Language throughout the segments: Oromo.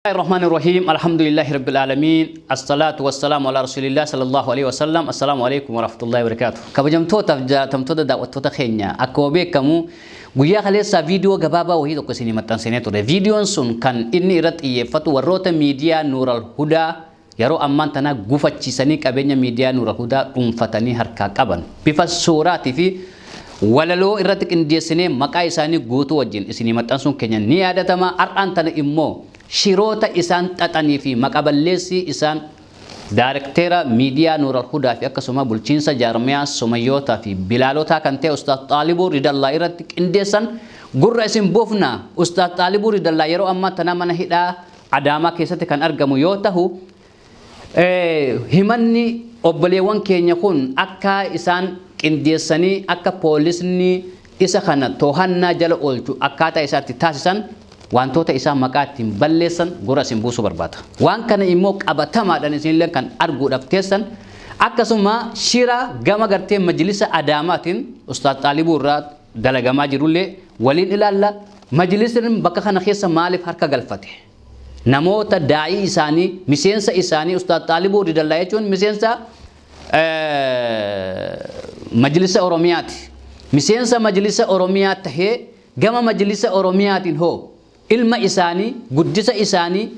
Bismillahirrahmanirrahim. Alhamdulillahi rabbil alamin. Assalatu wassalamu ala Rasulillah sallallahu alaihi wasallam. Assalamu alaikum warahmatullahi wabarakatuh. Kabajamtoota jaatamtoota daawwattoota keenya akkuma beekamu guyyaa kaleessa viidiyoo gabaabaa wahii tokko isinii maxxansinee ture. Viidiyoon sun kan inni irratti xiyyeeffatu warroota miidiyaa Nuural Hudaa yeroo ammaan tana gufachiisanii qabeenya miidiyaa Nuural Hudaa dhuunfatanii harkaa qaban bifa suuraatii fi walaloo irratti qindeessinee maqaa isaanii guutuu wajjin isinii maxxansuun keenya ni yaadatama. Har'aan tana immoo shiroota isaan xaxanii fi maqaballeessii isaan Daarektera miidiyaa Nuural Hudaa fi akkasuma bulchiinsa jaarmiyaa Somayyootaa fi Bilaalotaa kan ta'e Ustaaz Xaalibuu Ridallaa irratti qindeessan gurra isin boofna. Ustaaz Xaalibuu Ridallaa yeroo ammaa tana mana hidhaa Adaamaa keessatti kan argamu yoo ta'u himanni obboleewwan keenya kun akka isaan qindeessanii akka poolisni isa kana to'annaa jala oolchu akkaataa isaatti taasisan wantoota isaa maqaa ittiin balleessan gurra isin buusuu barbaada. Waan kana immoo qabatamaadhaan isinillee kan arguudhaaf teessan akkasuma shira gama gartee majlisa Adaamaatiin Ustaaz Xaalibuu irraa dalagamaa jirullee waliin ilaalla. Majlisni bakka kana keessa maaliif harka galfate? Namoota daa'ii isaanii miseensa isaanii Ustaaz Xaalibuu Ridallaa jechuun miseensa majlisa Oromiyaati. Miseensa majlisa Oromiyaa tahee gama majlisa Oromiyaatiin hoo ilma isaanii guddisa isaanii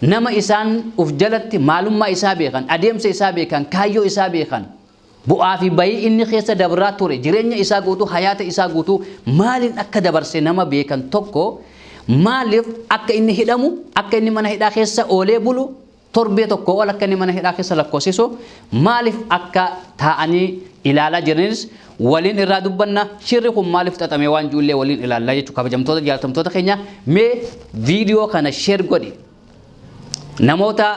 nama isaan uf jalatti maalummaa isaa beekan adeemsa isaa beekan kaayyoo isaa beekan bu'aa fi bayii inni keessa dabraa ture jireenya isaa guutuu hayaata isaa guutuu maaliin akka dabarse nama beekan tokko maaliif akka inni hidhamu akka inni mana hidhaa keessa oolee bulu torbee tokko ol akka inni mana hidhaa keessa lakkoofsisu maaliif akka taa'anii ilaalaa jiranis waliin irraa dubbanna. Shirri kun maaliif xaxame waan juullee waliin ilaallaa jechuudha. Kabajamtoota jaallatamtoota keenya mee viidiyoo kana sheer godhi. Namoota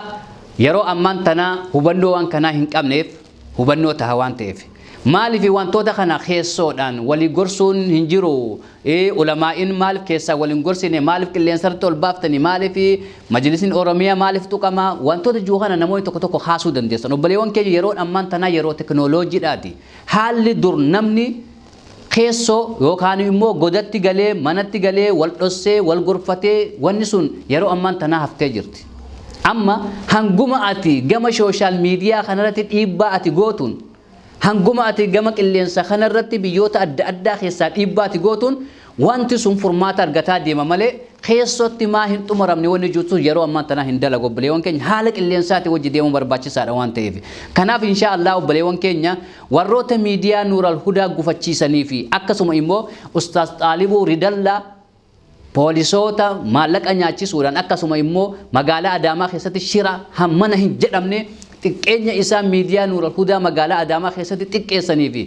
yeroo ammaan tana hubannoo waan kanaa hin qabneef hubannoo taha waan ta'eef maaliif wantoota kana keessoodhaan walii gorsuun hin jiru. Ulamaa'in maaliif keessaa waliin gorsine maaliif qilleensarratti ol baaftanii maaliif majlisni Oromiyaa maaliif tuqama wantoota jiru kana namoonni tokko tokko haasuu dandeessan. Obboleewwan keenya yeroo ammaan tanaa yeroo teknooloojiidhaati. Haalli dur namni keessoo yookaan immoo godatti galee manatti galee wal dhossee wal gorfatee wanni sun yeroo ammaan tanaa haftee jirti. Amma hanguma ati gama sooshaal miidiyaa kanarratti dhiibbaa ati gootuun hanguma ati gama qilleensa kanarratti biyyoota adda addaa keessaa dhiibbaa ati gootuun wanti sun furmaata argataa deema malee keessotti maa hin xumuramne wanni jirtu yeroo ammaa tana hin dalagu. Obboleewwan keenya haala qilleensaati wajji deemuu barbaachisaadha waan ta'eef kanaaf inshaallah obboleewwan keenya warroota miidiyaa Nuural Hudaa gufachiisanii fi akkasuma immoo Ustaaz Xaalibuu Ridallaa poolisoota maallaqa nyaachisuudhaan akkasuma immoo magaalaa Adaamaa keessatti shira hammana hin jedhamne xiqqeenya isaa miidiyaa Nuural Hudaa magaalaa Adaamaa keessatti xiqqeessanii fi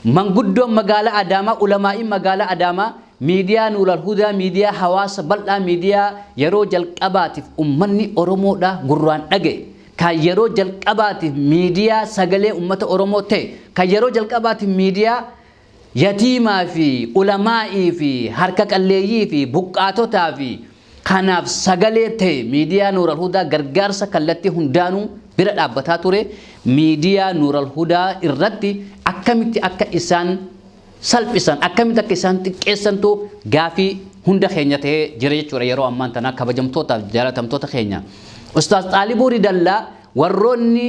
manguddoon magaalaa Adaamaa ulamaa'in magaalaa Adaamaa miidiyaa Nuural Hudaa miidiyaa hawaasa bal'aa miidiyaa yeroo jalqabaatiif ummanni Oromoodha gurraan dhage kan yeroo jalqabaatiif miidiyaa sagalee ummata Oromoo ta'e kan yeroo jalqabaatiif miidiyaa yatiimaa fi ulamaa'ii fi harka qalleeyyii fi buqqaatotaa fi kanaaf sagalee ta'e miidiyaa Nuural Hudaa gargaarsa kallattii hundaanuu bira dhaabbataa ture. Miidiyaa Nuural Hudaa irratti akkamitti akka isaan salphisan akkamitti akka isaan xiqqeessantu gaafii hunda keenya ta'ee jira jechuudha. Yeroo ammaan tana kabajamtootaaf jaalatamtoota keenya Ustaaz Xaalibuu Ridallaa warroonni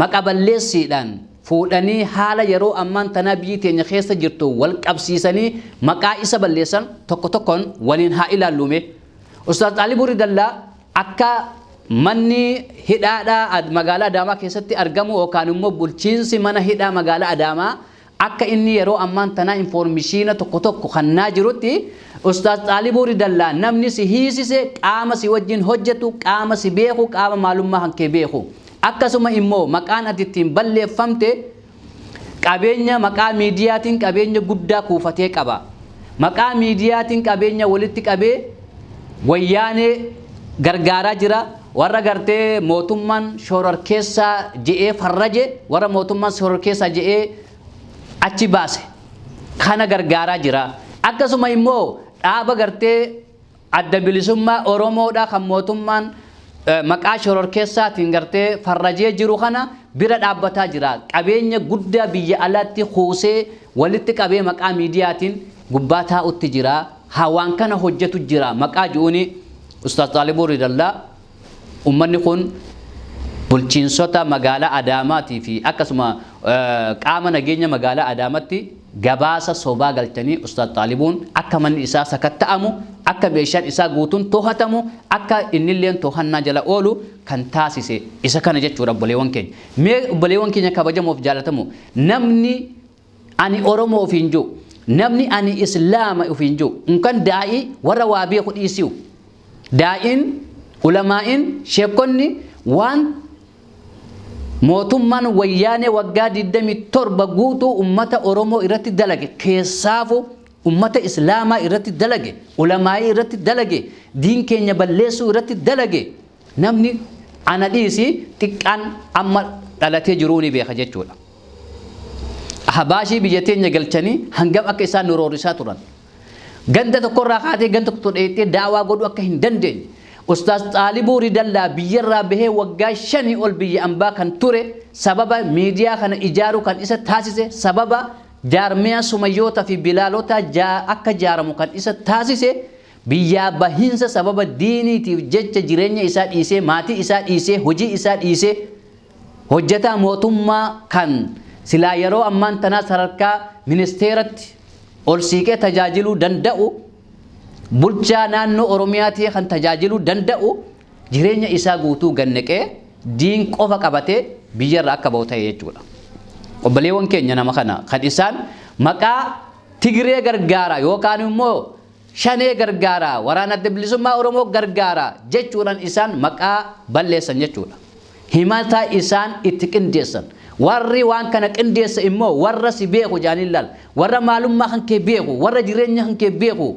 maqaballeessiidhaan fuudhanii haala yeroo ammaan tana biyyi teenya keessa jirtu wal qabsiisanii maqaa isa balleessan tokko tokkoon waliin haa ilaallume. Ustaaz Xaalibuu Ridallaa akka manni hidhaadhaa magaalaa Adaamaa keessatti argamu yookaan immoo bulchiinsi mana hidhaa magaalaa Adaamaa akka inni yeroo ammaan tana informeeshina tokko tokko kannaa jirutti Ustaaz Xaalibuu Ridallaa namni si hiisise qaama si wajjin hojjetu qaama si beeku qaama maalummaa hankee beeku akkasuma immoo maqaan ati ittiin balleeffamte qabeenya maqaa miidiyaatiin qabeenya guddaa kuufatee qaba. Maqaa miidiyaatiin qabeenya walitti qabee wayyaanee gargaaraa jira. Warra gartee mootummaan shororkeessaa je'ee farraje warra mootummaan shororkeessaa je'ee achi baase kana gargaaraa jira. Akkasuma immoo dhaaba gartee adda bilisummaa Oromoodha kan mootummaan maqaa shororkeessaatiin gartee farrajee jiru kana bira dhaabbataa jira. Qabeenya guddaa biyya alaatti kuusee walitti qabee maqaa miidiyaatiin gubbaa taa'utti jira. Hawaan kana hojjetu jira maqaa ju'uuni Ustaaz Xaalibuu Ridallaa ummanni kun bulchiinsota magaalaa Adaamaatii fi akkasuma qaama nageenya magaalaa Adaamaatti gabaasa sobaa galchanii Ustaaz Xaalibuun akka manni isaa sakatta'amu akka meeshaan isaa guutuun to'atamu akka innilleen to'annaa jala oolu kan taasise isa kana jechuudha obboleewwan keenya. Mee obboleewwan keenya kabajamoof jaalatamu namni ani Oromoo ofiin jiru namni ani Islaama ofiin jiru unkan daa'ii warra waa beeku dhiisiu daa'iin ulamaa'in sheekonni waan mootummaan wayyaanee waggaa 27 guutuu ummata Oromoo irratti dalage keessaafu ummata Islaamaa irratti dalage ulamaa'ii irratti dalage diin keenya balleessuu irratti dalage namni ana dhiisi xiqqaan amma dhalatee jiruu ni beeka jechuudha. Habaashii biyya teenya galchanii hangam akka isaan nuroorisaa turan ganda tokkorraa kaatee ganda tokko dheettee daawaa godhuu akka hin dandeenye. Ustaaz Xaalibuu Ridallaa biyyarraa bahee waggaa 5 ol biyya ambaa kan ture sababa miidiyaa kana ijaaruu kan isa taasise sababa jaarmiyaa sumayyoota fi bilaalota akka jaaramu kan isa taasise biyyaa bahinsa sababa diiniitiif jecha jireenya isaa dhiisee maatii isaa dhiisee hojii isaa dhiisee hojjetaa mootummaa kan silaa yeroo ammaan tanaa sadarkaa ministeeratti ol siiqee tajaajiluu danda'u bulchaa naannoo Oromiyaatii kan tajaajiluu danda'u jireenya isaa guutuu gannaqee diin qofa qabatee biyyarra akka ba'u ta'e jechuudha. Obboleewwan keenya nama kana kan isaan maqaa Tigree gargaara yookaan immoo Shanee gargaara waraana adda bilisummaa Oromoo gargaara jechuudhaan isaan maqaa balleessan jechuudha. Himata isaan itti qindeessan warri waan kana qindeessa immoo warra si beeku jaaniin laal warra maalummaa kan kee beeku warra jireenya kan kee beeku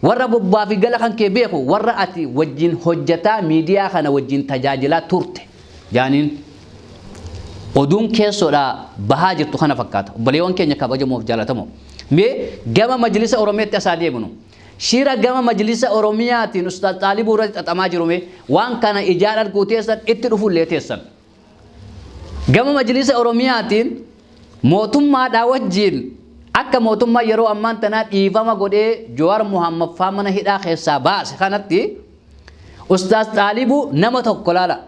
warra bobbaa fi gala kan kee beeku warra ati wajjin hojjetaa miidiyaa kana wajjin tajaajilaa turte jaaniin oduun keessoodha bahaa jirtu kana fakkaata obboleewwan keenya kabajamoof jaalatamoo mee gama majlisa Oromiyaatti asaa deemnu shira gama majlisa Oromiyaatiin Ustaaz Xaalibuu irratti xaxamaa jiru mee waan kana ijaan arguu teessan itti dhufullee teessan gama majlisa Oromiyaatiin mootummaadhaa wajjin akka mootummaa yeroo ammaan tanaa dhiifama godhee Jawaar Muhammad faa mana hidhaa keessaa baase kanatti Ustaaz Xaalibuu nama tokko laala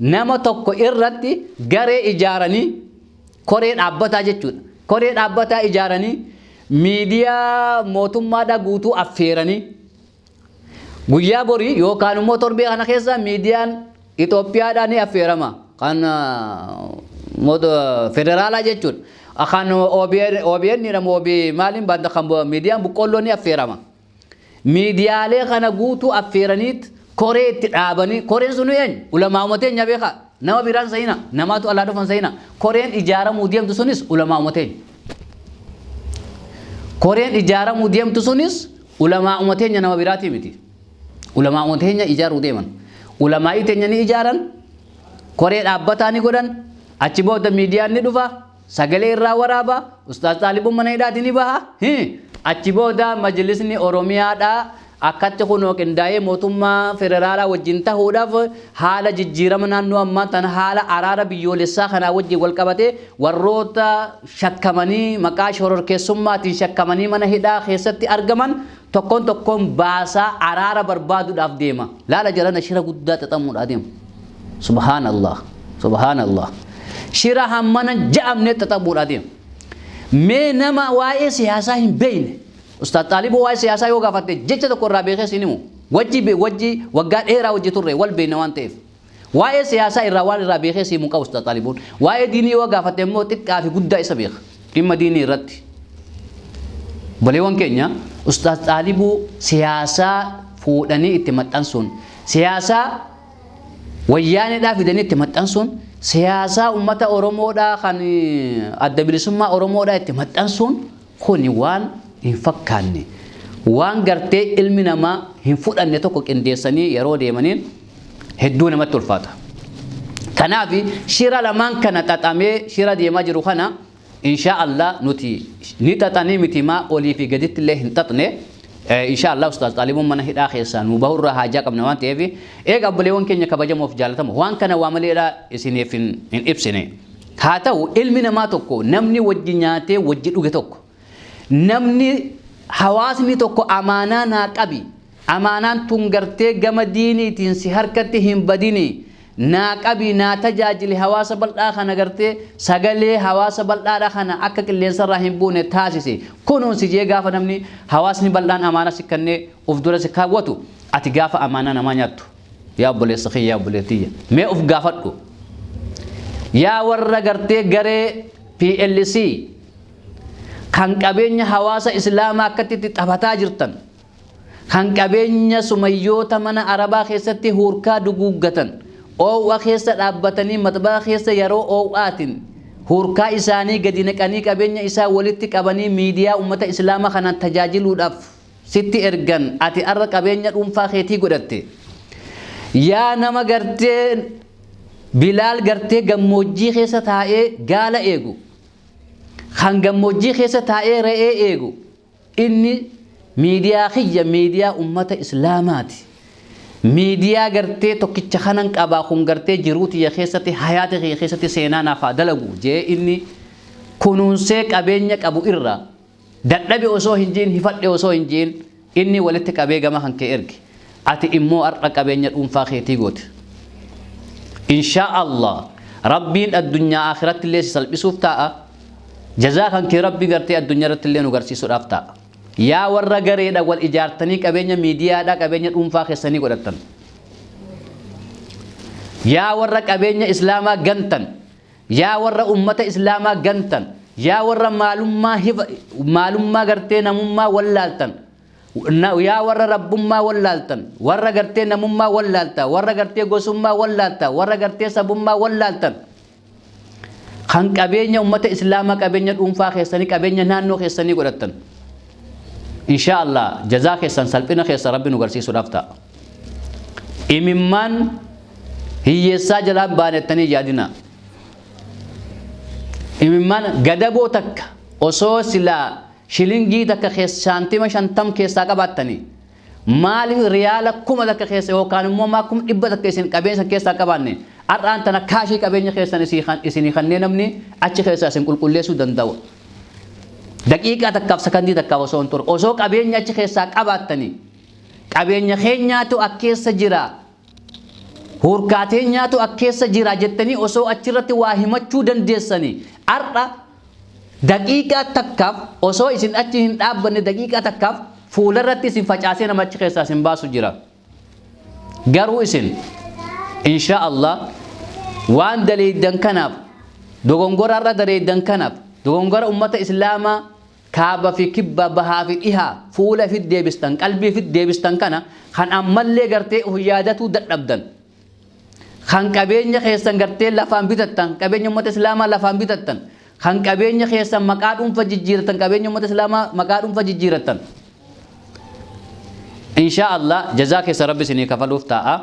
nama tokko irratti garee ijaaranii koree dhaabbataa jechuudha koree dhaabbataa ijaaranii miidiyaa mootummaadhaa guutuu affeeranii guyyaa borii yookaan immoo torbee kana keessa miidiyaan Itoophiyaadhaa ni affeerama kan federaalaa jechuudha akan OBN ni nama OB malin banda kan miidiyaan buqqolloo ni affeerama miidiyaalee kana guutuu affeeraniit koree itti dhaabanii koreen sunu eenyu ulamaa umateenya beeka nama biraan sayina namaatu alaa dhufan sayina koreen ijaaramuu deemtu sunis ulamaa umateenya koreen ijaaramuu deemtu sunis ulamaa umateenya nama biraati miti ulamaa umateenya ijaaruu deeman ulamaa iteenya ni ijaaran koree dhaabbataa ni godhan achi booda miidiyaan ni dhufa sagalee irraa waraaba Ustaaz Xaalibuun mana hidhaati ni baha achi booda majlisni Oromiyaadhaa akkatti kunoo qindaa'ee mootummaa federaalaa wajjin ta'uudhaaf haala jijjiirama naannoo ammaa tan haala araara biyyoolessaa kanaa wajjin wal qabatee warroota shakkamanii maqaa shororkeessummaatiin shakkamanii mana hidhaa keessatti argaman tokkoon tokkoon baasaa araara barbaaduudhaaf deema laala jarana shira guddaa xaxamuudhaa deema subhaanallah subhaanallah shira hammana ja'amne xaxamuudhaa deema mee nama waa'ee siyaasaa hin beekne Ustaaz Xaalibuu waa'ee siyaasaa yoo gaafatte jecha tokko irraa beekee sinimu wajji waggaa dheeraa hojii turre wal beekna waan ta'eef waa'ee siyaasaa irraa waan irraa beekee simu qabu Ustaaz Xaalibuun waa'ee diinii yoo gaafatte immoo xiqqaa fi guddaa isa beeka dhimma diinii irratti boleewwan keenya Ustaaz Xaalibuu siyaasaa fuudhanii itti maxxansuun siyaasaa wayyaanedhaa fidanii itti maxxansuun siyaasaa ummata Oromoodhaa kan adda bilisummaa Oromoodhaa itti maxxansuun kuni waan hin fakkaanne waan gartee ilmi namaa hin fudhanne tokko qindeessanii yeroo deemaniin hedduu namatti ulfaata. Kanaaf shira lamaan kana xaxamee shira deemaa jiru kana insha Allah nuti ni xaxanii miti maa olii fi gaditti illee hin xaxne insha Allah Ustaaz Xaalibuun mana hidhaa keessaa nu bahurraa haajaa qabna waan ta'eef eega obboleewwan keenya kabajamoof jaalatamu waan kana waa maleedhaa isiniif hin ibsine haa ta'u ilmi namaa tokko namni wajji nyaatee wajji dhuge tokko namni hawaasni tokko amaanaa naa qabi amaanaan tun gartee gama diiniitiin si harkatti hin badini naa qabi naa tajaajili hawaasa bal'aa kana gartee sagalee hawaasa bal'aadha kana akka qilleensarraa hin buune taasise kunuunsi jee gaafa namni hawaasni bal'aan amaana si kannee uf dura si kaawwatu ati gaafa amaana namaa nyaattu yaa obboleessa kiyya yaa obboleettiyya mee uf gaafadhu yaa warra gartee garee PLC kan qabeenya hawaasa islaamaa akkatti taphataa jirtan kan qabeenya sumayyoota mana arabaa keessatti hurkaa duguuggatan oowwa keessa dhaabbatanii matbaa keessa yeroo oowwaatiin hurkaa isaanii gadi naqanii qabeenya isaa walitti qabanii miidiyaa ummata islaamaa kanaan tajaajiluudhaaf sitti ergan ati arra qabeenya dhuunfaa keetii godhatte yaa nama gartee Bilaal gartee gammoojjii keessa taa'ee gaala eegu kan gammoojjii keessa taa'ee re'ee eegu inni miidiyaa kiyya miidiyaa ummata islaamaati miidiyaa gartee tokkicha kanan qabaa kun gartee jiruuti ya keessatti hayaata kiyya keessatti seenaa naaf dalagu jee inni kunuunsee qabeenya qabu irra dadhabe osoo hin jiin hifadhe osoo hin jiin inni walitti qabee gama kan kee erge ati immoo arra qabeenya dhuunfaa keetii goote insha Allah rabbiin addunyaa akhiratti illee salphisuuf ta'a jazaa kan kee rabbi gartee addunyaa irratti illee nu garsiisuudhaaf ta'a yaa warra gareedha wal ijaartanii qabeenya miidiyaadha qabeenya dhuunfaa keessanii godhatan yaa warra qabeenya islaamaa gantan yaa warra ummata islaamaa gantan yaa warra maalummaa gartee namummaa wallaaltan yaa warra rabbummaa wallaaltan warra gartee namummaa wallaalta warra gartee gosummaa wallaalta warra gartee sabummaa wallaaltan kan qabeenya ummata islaamaa qabeenya dhuunfaa keessanii qabeenya naannoo keessanii godhatan insha Allah jazaa keessan salphina keessa rabbi nu garsiisuudhaaf ta'a imimmaan hiyyeessaa jalaa baanettanii yaadina imimmaan gadaboo takka osoo silaa shilingii takka keessa shaantima shantam keessaa qabattanii maaliif riyaala kuma takka keessa yookaan immoo maa kuma dhibba takka isin qabeenya keessaa qabaanne har'aan tana kaashii qabeenya keessan isinii kanneen namni achi keessaa isin qulqulleessuu danda'u daqiiqaa takkaaf sakandii takkaaf osoo hin turre osoo qabeenya achi keessaa qabaattanii qabeenya keenyaatu akkeessa jira hurkaateen nyaatu akkeessa jira jettanii osoo achirratti waa himachuu dandeessanii har'a daqiiqaa takkaaf osoo isin achi hin dhaabbanne daqiiqaa takkaaf fuularratti isin facaasee nama achi keessaa isin baasu jira garuu isin insha Allah waan daleeydan kanaaf dogongora irra daleeydan kanaaf dogongora ummata islaamaa kaaba fi kibba bahaa fi dhihaa fuula fi deebistan qalbii fi deebistan kana kan ammallee gartee yaadatuu dadhabdan kan qabeenya keessan gartee lafaan bitattan qabeenya ummata islaamaa lafaan bitattan kan qabeenya keessan maqaa dhuunfa jijjiiratan qabeenya ummata islaamaa maqaa dhuunfa jijjiiratan insha Allah jazaa keessa rabbi isinii kafaluuf ta'a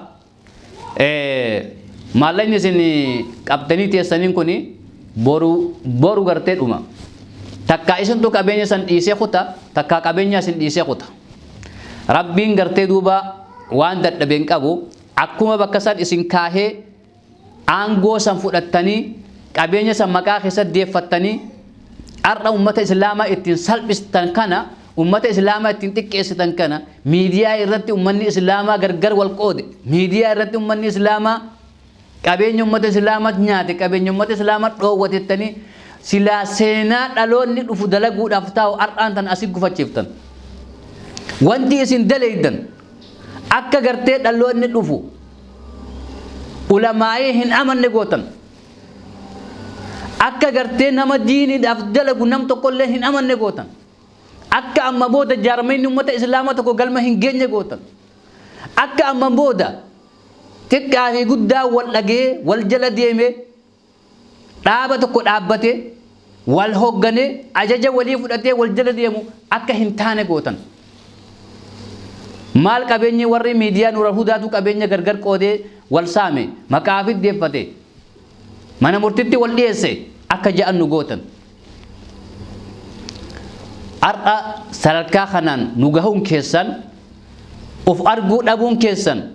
maallaqni isin qabdanii teessaniin kuni boru gartee dhuma takka isintu qabeenya san dhiisee kuta takka qabeenya isin dhiisee kuta rabbiin gartee duuba waan dadhabeen qabu akkuma bakka san isin kaahee aangoo san fudhattanii qabeenya san maqaa keessatti deeffattanii har'a ummata islaamaa ittiin salphistan kana ummata islaamaa ittiin xiqqeessitan kana miidiyaa irratti ummanni islaamaa gargar wal qoode miidiyaa irratti ummanni islaamaa qabeenya ummata islaamaa nyaate qabeenya ummata islaamaa dhoowwatettanii silaa seenaa dhaloonni dhufu dalaguudhaaf taa'u har'aan tan asii gufachiiftan wanti isin daleeydan akka gartee dhaloonni dhufu ulamaa'ee hin amanne gootan akka gartee nama diiniidhaaf dalagu nam tokkollee hin amanne gootan akka amma booda jaarmayni ummata islaamaa tokko galma hin geenye gootan akka amma booda xiqqaa fi guddaa wal dhagee wal jala deeme dhaaba tokko dhaabbate wal hoggane ajaja walii fudhatee wal jala deemu akka hin taane gootan maal qabeenyi warri miidiyaa Nuural Hudaatu qabeenya gargar qoodee wal saame maqaa fi deeffate mana murtitti wal dhiyeesse akka ja'an nu gootan har'a sadarkaa kanaan nu gahuun keessan of arguu dhabuun keessan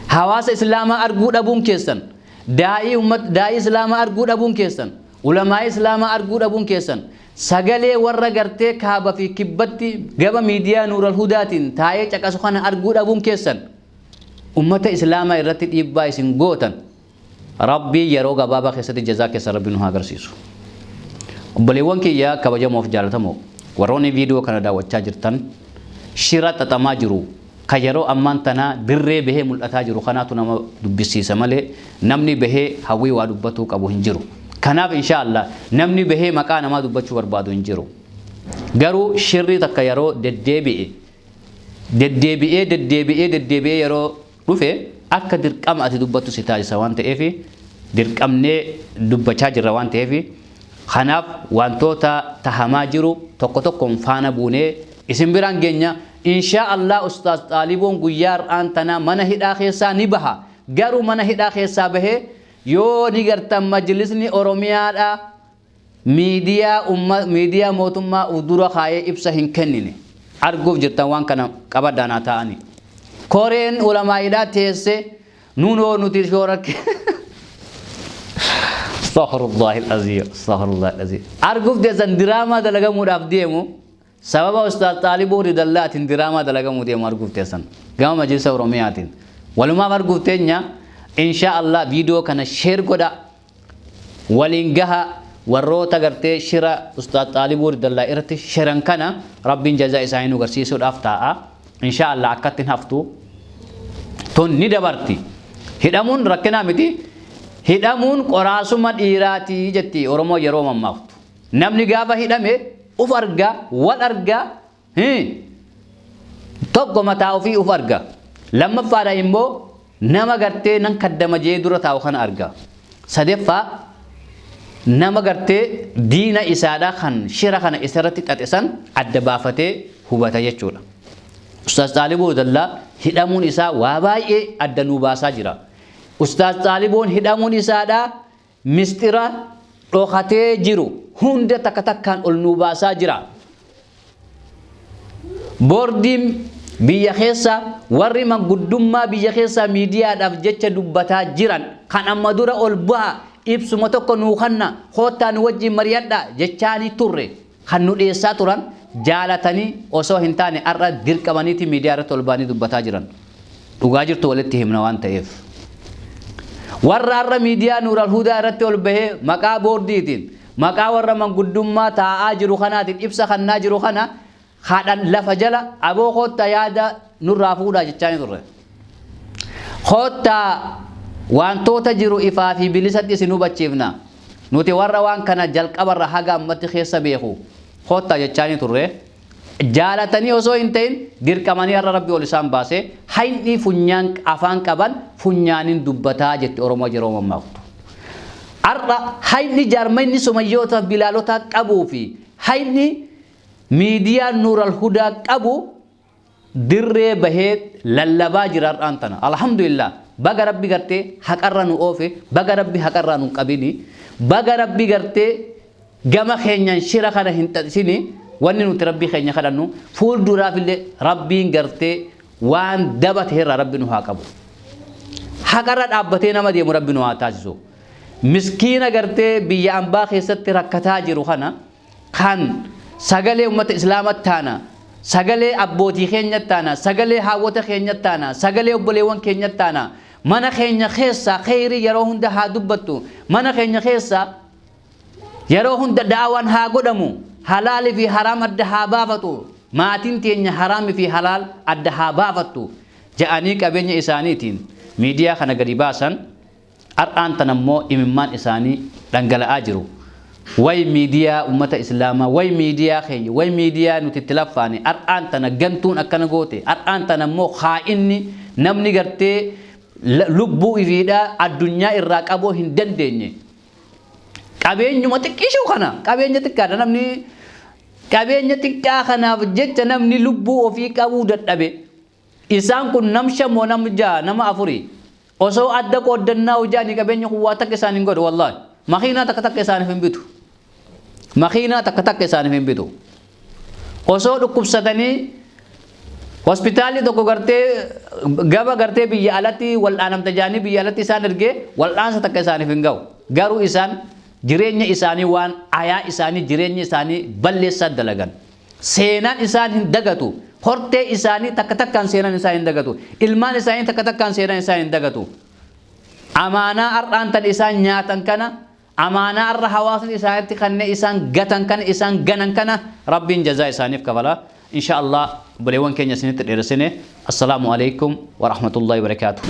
hawaasa islaamaa arguu dhabuun keessan daa'ii islaamaa arguu dhabuun keessan ulamaa islaamaa arguu dhabuun keessan sagalee warra gartee kaaba fi kibbatti gaba miidiyaa Nuural Hudaatiin taa'ee caqasu kana arguu dhabuun keessan ummata islaamaa irratti dhiibbaa isin gootan rabbii yeroo gabaabaa keessatti jazaa keessa rabbi nu haa agarsiisu. Obboleewwan kiyya kabajamoof jaalatamoo warroonni viidiyoo kana daawwachaa jirtan shira xaxamaa jiru ka yeroo ammaan tana dirree bahee mul'ataa jiru kanaatu nama dubbisiisa malee namni bahee hawwii waa dubbatuu qabu hin jiru. Kanaaf inshallah namni bahee maqaa namaa dubbachuu barbaadu hin jiru. Garuu shirri takka yeroo deddeebi'ee yeroo dhufe akka dirqama ati dubbattu si taasisa waan ta'eef dirqamnee dubbachaa jirra waan ta'eef kanaaf wantoota tahamaa jiru tokko tokkoon faana buunee isin biraan geenya inshallah ustaaz Xaaliboon guyyaa har'aan tana mana hidhaa keessaa ni baha. Garuu mana hidhaa keessaa bahee yoo ni gartan majlisni Oromiyaadha miidiyaa mootummaa udura kaayee ibsa hin kennine arguuf jirtan waan kana qabaddaanaa ta'ani. Koreen ulamaa'idhaa teesse nunoo nuti shoorakke astaghfirullah al-azim arguuf deesan diraamaa dalagamuudhaaf deemu sababa ustaaz Xaaliboo ridallaatiin diraamaa dalagamuu deemu arguuf deesan gama majlisa Oromiyaatiin walumaa arguuf teenya inshallah viidiyoo kana sheer godha waliin gaha warroota gartee shira ustaaz Xaaliboo ridallaa irratti shiran kana rabbiin jazaa isaanii nu agarsiisuudhaaf taa'a inshallah akkattiin haftu ton ni dabarti. Hidhamuun rakkinaa miti. Hidhamuun qoraasuma dhiiraatii jetti Oromoo yeroo mammaaftu. Namni gaafa hidhame uf arga wal arga tokko mataa ofii uf arga. Lammaffaadha immoo nama gartee nan kaddama jee dura taa'u kana arga. Sadeeffaa nama gartee diina isaadha kan shira kana isarratti xaxisan adda baafatee hubata jechuudha. Ustaaz Xaaliboo ridallaa hidhamuun isaa waa baay'ee adda nuu baasaa jira. Ustaaz Xaaliboon hidhamuun isaadha mistira dhokatee jiru hunda takka takkaan ol nuu baasaa jira. Boordiin biyya keessa warri manguddummaa biyya keessa miidiyaadhaaf jecha dubbataa jiran kan amma dura ol baha ibsuma tokko nuu kanna hoottaa nu wajjin mari'adha jechaanii turre kan nu dhiyeessaa turan jaalatanii osoo hin taane har'a dirqamaniiti miidiyaa irratti ol baanii dubbataa jiran. Dhugaa jirtu walitti himna waan ta'eef. Warra har'a miidiyaa Nuural Hudaa irratti ol bahee maqaa boordiitiin maqaa warra manguddummaa taa'aa jiru kanaatiin ibsa kannaa jiru kana haadhan lafa jala aboo koottaa yaada nurraa fuudhaa jechaanii turre. Koottaa wantoota jiru ifaa fi bilisatti isin hubachiifna. Nuti warra waan kana jalqabarra haga ammatti keessa beeku. Koottaa jechaanii turre. Jaalatanii osoo hin ta'in dirqamanii har'a rabbi ol isaan baase hayni funyaan afaan qaban funyaaniin dubbataa jetti Oromoo yeroo mammaaktu. Har'a hayni jaarmayni sumayyoota bilaalota qabuu fi hayni miidiyaa Nuural Hudaa qabu dirree bahee lallabaa jira har'aan tana. Alhamdulillah baga rabbi gartee haqarra nu oofe baga rabbi haqarra nu qabini baga rabbi gartee gama keenyan shira kana hin xaxisini. Wanni nuti rabbii keenya kadhannu fuulduraaf illee rabbiin gartee waan dabate irraa rabbi nu haa qabu. Haqarra dhaabbatee nama deemu rabbi nu haa taasisu. Miskiina gartee biyya ambaa keessatti rakkataa jiru kana kan sagalee ummata islaamatti taana sagalee abbootii keenyatti taana sagalee haawwata keenyatti taana sagalee obboleewwan keenyatti taana mana keenya keessa khayrii yeroo hunda haa dubbattu mana keenya keessa yeroo hunda daawaan haa godhamu. Halal fi haram adda haa baafatu maatiin teenya haram fi halal adda haa baafatu ja'anii qabeenya isaaniitiin miidiyaa kana gadi baasan har'aan tan ammoo imimmaan isaanii dhangala'aa jiru. Way miidiyaa ummata islaamaa way miidiyaa keenya way miidiyaa nuti itti laffaane har'aan tana gantuun akkana goote har'aan tan ammoo haa'inni namni gartee lubbuu ifiidhaa addunyaa irraa qabuu hin dandeenye. Qabeenyuma xiqqishuu kana qabeenya xiqqaadha namni qabeenya xiqqaa kanaaf jecha namni lubbuu ofii qabuu dadhabe isaan kun nam shamoo nam jaa nama afuri osoo adda qooddannaa hojaanii qabeenya kuwaa takka isaan hin godhu wallahi makiinaa takka isaaniif hin bitu makiinaa takka isaaniif hin bitu osoo dhukkubsatanii hospitaalli tokko gartee gaba gartee biyya alatti wal'aanamta jaanii biyya alatti isaan ergee wal'aansa takka isaaniif hin ga'u garuu isaan jireenya isaanii waan ayaa isaanii jireenya isaanii balleessaa dalagan. Seenaan isaan hin dagatu. Hortee isaanii takka takkaan seenaan isaan hin dagatu. Ilmaan isaanii takka takkaan seenaan isaan hin dagatu. Amaanaa har'aan tan isaan nyaatan kana, amaanaa har'a hawaasni isaanitti kanneen isaan gatan kana, isaan ganan kana Rabbiin jazaa isaaniif kafala. Inshaallah buleewwan keenya isinitti dheeressine. Assalaamu alaikum wa rahmatullahi wa barakaatuh.